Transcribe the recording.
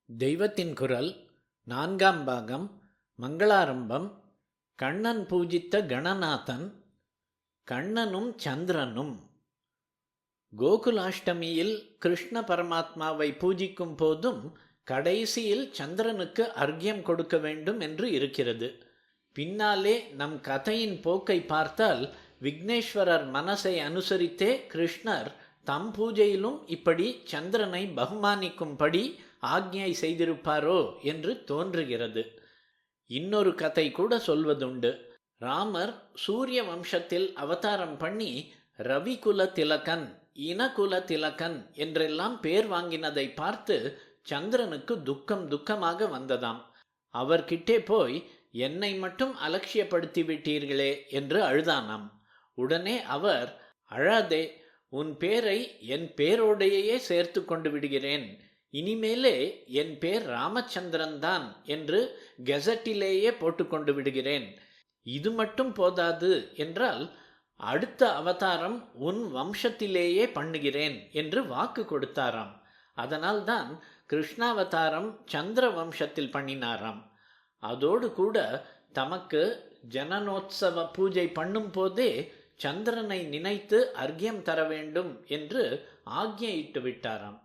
தெய்வத்தின் குரல் நான்காம் பாகம் மங்களாரம்பம். கண்ணன் பூஜித்த கணநாதன். கண்ணனும் சந்திரனும். கோகுலாஷ்டமியில் கிருஷ்ண பரமாத்மாவை பூஜிக்கும் போதும் கடைசியில் சந்திரனுக்கு அர்க்கியம் கொடுக்க வேண்டும் என்று இருக்கிறது. பின்னாலே நம் கதையின் போக்கை பார்த்தால் விக்னேஸ்வரர் மனசை அனுசரித்தே கிருஷ்ணர் தம் பூஜையிலும் இப்படி சந்திரனை பகுமானிக்கும்படி ஆக்ஞை செய்திருப்பாரோ என்று தோன்றுகிறது. இன்னொரு கதை கூட சொல்வதுண்டு. ராமர் சூரிய வம்சத்தில் அவதாரம் பண்ணி ரவிகுல திலகன், இனகுல திலகன் என்றெல்லாம் பேர் வாங்கினதை பார்த்து சந்திரனுக்கு துக்கமாக வந்ததாம். அவர்கிட்டே போய் என்னை மட்டும் அலட்சியப்படுத்தி விட்டீர்களே என்று அழுதானாம். உடனே அவர், அழாதே, உன் பேரை என் பேரோடையே சேர்த்து கொண்டு விடுகிறேன், இனிமேலே என் பேர் ராமச்சந்திரன் தான் என்று கெசட்டிலேயே போட்டுக்கொண்டு விடுகிறேன். இது மட்டும் போதாது என்றால் அடுத்த அவதாரம் உன் வம்சத்திலேயே பண்ணுகிறேன் என்று வாக்கு கொடுத்தாராம். அதனால்தான் கிருஷ்ணாவதாரம் சந்திர வம்சத்தில் பண்ணினாராம். அதோடு கூட தமக்கு ஜனனோத்சவ பூஜை பண்ணும் போதே சந்திரனை நினைத்து அர்க்கியம் தர வேண்டும் என்று ஆக்ஞையிட்டு விட்டாராம்.